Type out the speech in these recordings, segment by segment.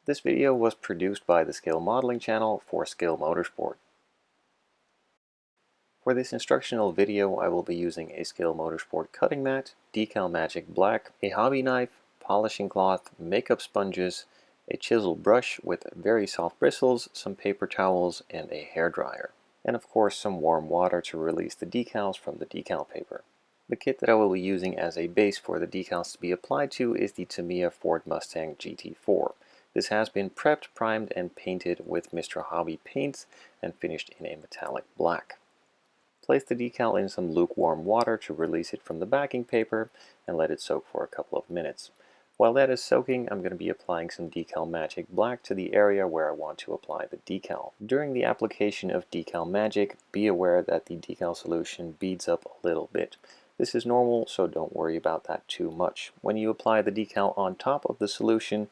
This video was produced by the Scale Modeling channel for Scalemotorsport. For this instructional video, I will be using a Scalemotorsport cutting mat, Decal Magic Black, a hobby knife, polishing cloth, makeup sponges, a chisel brush with very soft bristles, some paper towels, and a hairdryer. And of course some warm water to release the decals from the decal paper. The kit that I will be using as a base for the decals to be applied to is the Tamiya Ford Mustang GT4. This has been prepped, primed, and painted with Mr. Hobby paints and finished in a metallic black. Place the decal in some lukewarm water to release it from the backing paper and let it soak for a couple of minutes. While that is soaking, I'm going to be applying some Decal Magic Black to the area where I want to apply the decal. During the application of Decal Magic, be aware that the decal solution beads up a little bit. This is normal, so don't worry about that too much. When you apply the decal on top of the solution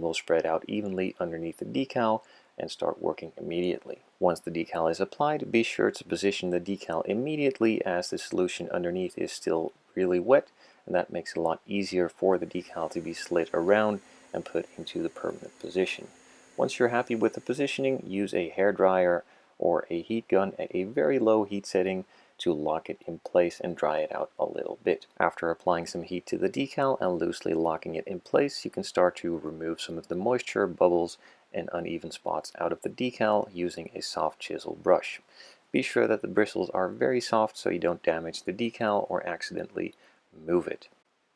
will spread out evenly underneath the decal and start working immediately. Once the decal is applied, be sure to position the decal immediately as the solution underneath is still really wet, and that makes it a lot easier for the decal to be slid around and put into the permanent position. Once you're happy with the positioning, use a hairdryer or a heat gun at a very low heat setting to lock it in place and dry it out a little bit. After applying some heat to the decal and loosely locking it in place, you can start to remove some of the moisture, bubbles, and uneven spots out of the decal using a soft chisel brush. Be sure that the bristles are very soft so you don't damage the decal or accidentally move it.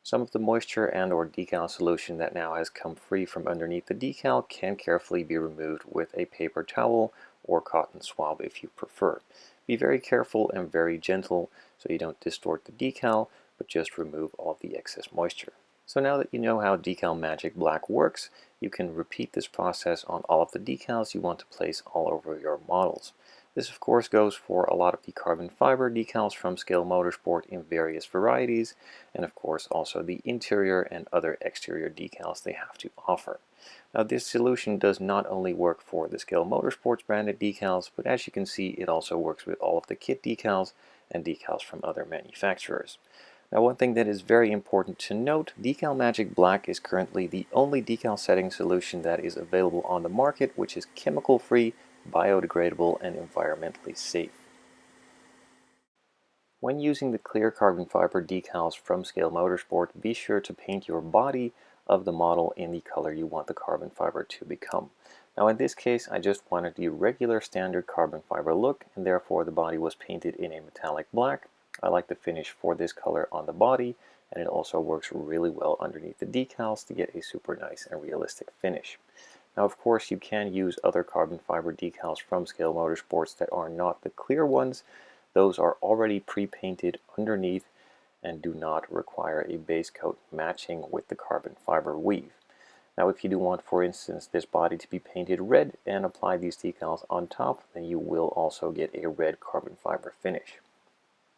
Some of the moisture and or decal solution that now has come free from underneath the decal can carefully be removed with a paper towel or cotton swab if you prefer. Be very careful and very gentle so you don't distort the decal, but just remove all the excess moisture. So now that you know how Decal Magic Black works, you can repeat this process on all of the decals you want to place all over your models. This of course goes for a lot of the carbon fiber decals from Scalemotorsport in various varieties, and of course also the interior and other exterior decals they have to offer. Now this solution does not only work for the Scalemotorsport branded decals, but as you can see it also works with all of the kit decals and decals from other manufacturers. Now one thing that is very important to note, Decal Magic Black is currently the only decal setting solution that is available on the market which is chemical free, biodegradable, and environmentally safe. When using the clear carbon fiber decals from Scalemotorsport, be sure to paint your body of the model in the color you want the carbon fiber to become. Now in this case I just wanted the regular standard carbon fiber look, and therefore the body was painted in a metallic black. I like the finish for this color on the body, and it also works really well underneath the decals to get a super nice and realistic finish. Now of course you can use other carbon fiber decals from Scalemotorsport that are not the clear ones. Those are already pre-painted underneath and do not require a base coat matching with the carbon fiber weave. Now if you do want, for instance, this body to be painted red and apply these decals on top, then you will also get a red carbon fiber finish.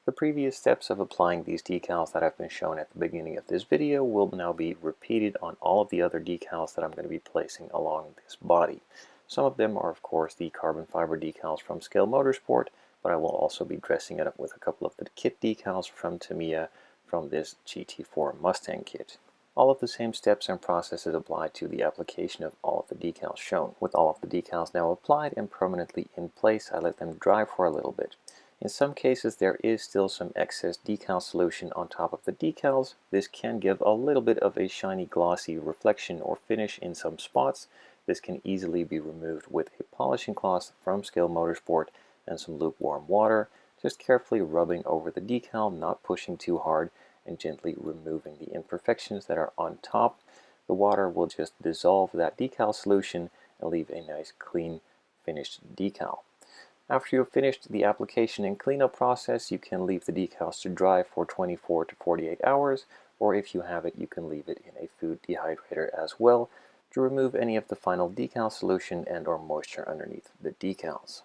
The previous steps of applying these decals that have been shown at the beginning of this video will now be repeated on all of the other decals that I'm going to be placing along this body. Some of them are of course the carbon fiber decals from Scalemotorsport, but I will also be dressing it up with a couple of the kit decals from Tamiya from this GT4 Mustang kit. All of the same steps and processes apply to the application of all of the decals shown. With all of the decals now applied and permanently in place, I let them dry for a little bit. In some cases there is still some excess decal solution on top of the decals. This can give a little bit of a shiny glossy reflection or finish in some spots. This can easily be removed with a polishing cloth from Scalemotorsport and some lukewarm water, just carefully rubbing over the decal, not pushing too hard, and gently removing the imperfections that are on top. The water will just dissolve that decal solution and leave a nice clean finished decal. After you've finished the application and cleanup process, you can leave the decals to dry for 24 to 48 hours, or if you have it, you can leave it in a food dehydrator as well to remove any of the final decal solution and or moisture underneath the decals.